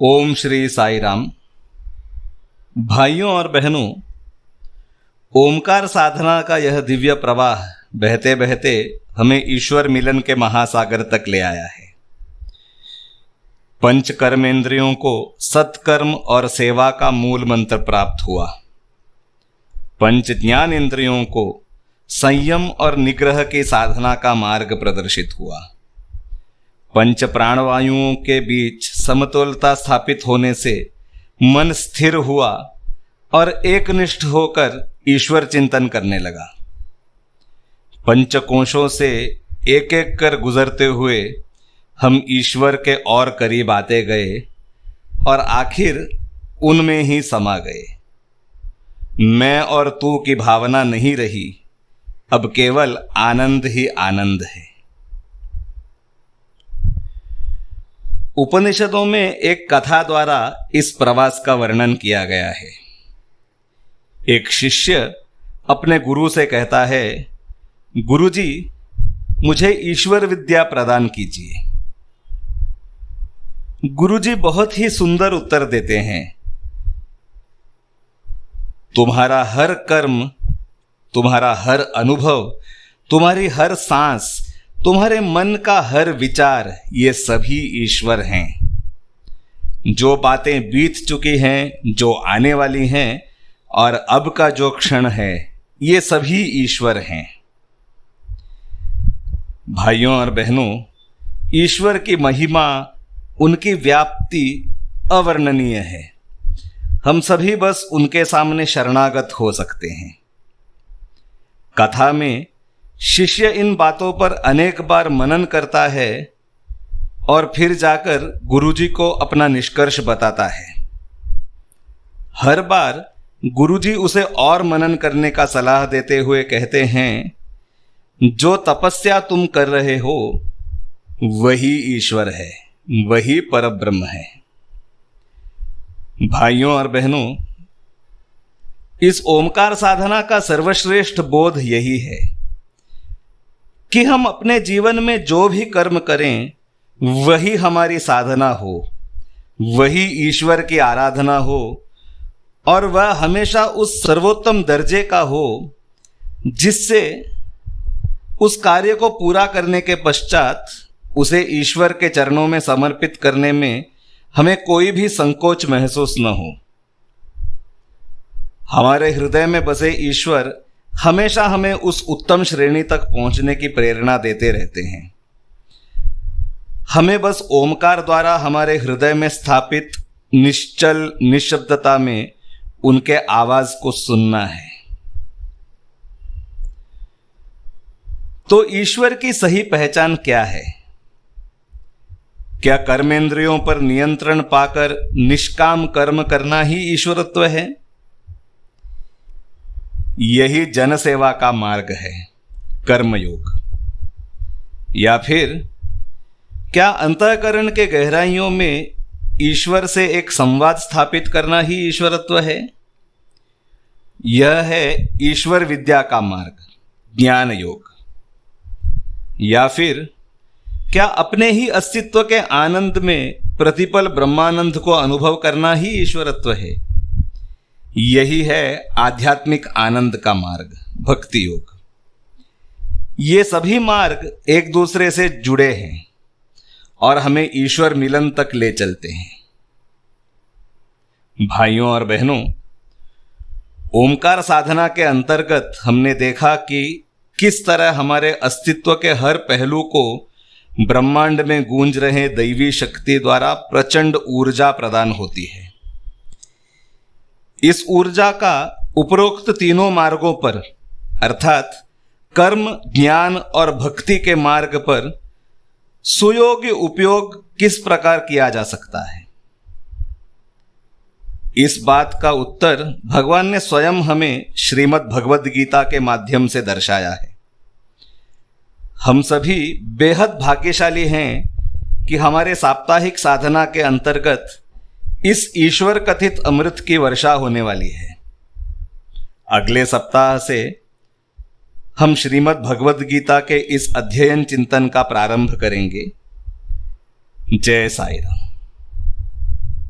ओम श्री साई राम। भाइयों और बहनों, ओमकार साधना का यह दिव्य प्रवाह बहते बहते हमें ईश्वर मिलन के महासागर तक ले आया है। पंच कर्मेंद्रियों को सत्कर्म और सेवा का मूल मंत्र प्राप्त हुआ। पंच ज्ञान इंद्रियों को संयम और निग्रह की साधना का मार्ग प्रदर्शित हुआ। पंच प्राणवायुओं के बीच समतोलता स्थापित होने से मन स्थिर हुआ और एकनिष्ठ होकर ईश्वर चिंतन करने लगा। पंचकोशों से एक एक कर गुजरते हुए हम ईश्वर के और करीब आते गए और आखिर उनमें ही समा गए। मैं और तू की भावना नहीं रही, अब केवल आनंद ही आनंद है। उपनिषदों में एक कथा द्वारा इस प्रवास का वर्णन किया गया है। एक शिष्य अपने गुरु से कहता है, गुरुजी, मुझे ईश्वर विद्या प्रदान कीजिए। गुरुजी बहुत ही सुंदर उत्तर देते हैं, तुम्हारा हर कर्म, तुम्हारा हर अनुभव, तुम्हारी हर सांस, तुम्हारे मन का हर विचार, ये सभी ईश्वर हैं। जो बातें बीत चुकी हैं, जो आने वाली हैं और अब का जो क्षण है, ये सभी ईश्वर हैं। भाइयों और बहनों, ईश्वर की महिमा, उनकी व्याप्ति अवर्णनीय है। हम सभी बस उनके सामने शरणागत हो सकते हैं। कथा में शिष्य इन बातों पर अनेक बार मनन करता है और फिर जाकर गुरुजी को अपना निष्कर्ष बताता है। हर बार गुरुजी उसे और मनन करने का सलाह देते हुए कहते हैं, जो तपस्या तुम कर रहे हो वही ईश्वर है, वही परब्रह्म है। भाइयों और बहनों, इस ओमकार साधना का सर्वश्रेष्ठ बोध यही है कि हम अपने जीवन में जो भी कर्म करें वही हमारी साधना हो, वही ईश्वर की आराधना हो और वह हमेशा उस सर्वोत्तम दर्जे का हो जिससे उस कार्य को पूरा करने के पश्चात उसे ईश्वर के चरणों में समर्पित करने में हमें कोई भी संकोच महसूस न हो। हमारे हृदय में बसे ईश्वर हमेशा हमें उस उत्तम श्रेणी तक पहुंचने की प्रेरणा देते रहते हैं। हमें बस ओमकार द्वारा हमारे हृदय में स्थापित निश्चल निशब्दता में उनके आवाज को सुनना है। तो ईश्वर की सही पहचान क्या है? क्या कर्मेंद्रियों पर नियंत्रण पाकर निष्काम कर्म करना ही ईश्वरत्व है? यही जनसेवा का मार्ग है, कर्मयोग। या फिर क्या अंतःकरण के गहराइयों में ईश्वर से एक संवाद स्थापित करना ही ईश्वरत्व है? यह है ईश्वर विद्या का मार्ग, ज्ञान योग। या फिर क्या अपने ही अस्तित्व के आनंद में प्रतिपल ब्रह्मानंद को अनुभव करना ही ईश्वरत्व है? यही है आध्यात्मिक आनंद का मार्ग, भक्ति योग। ये सभी मार्ग एक दूसरे से जुड़े हैं और हमें ईश्वर मिलन तक ले चलते हैं। भाइयों और बहनों, ओमकार साधना के अंतर्गत हमने देखा कि किस तरह हमारे अस्तित्व के हर पहलू को ब्रह्मांड में गूंज रहे दैवी शक्ति द्वारा प्रचंड ऊर्जा प्रदान होती है। इस ऊर्जा का उपरोक्त तीनों मार्गों पर, अर्थात कर्म, ज्ञान और भक्ति के मार्ग पर सुयोग्य उपयोग किस प्रकार किया जा सकता है? इस बात का उत्तर भगवान ने स्वयं हमें श्रीमद् भगवद गीता के माध्यम से दर्शाया है। हम सभी बेहद भाग्यशाली हैं कि हमारे साप्ताहिक साधना के अंतर्गत इस ईश्वर कथित अमृत की वर्षा होने वाली है। अगले सप्ताह से हम श्रीमद् भगवद गीता के इस अध्ययन चिंतन का प्रारंभ करेंगे। जय साई राम।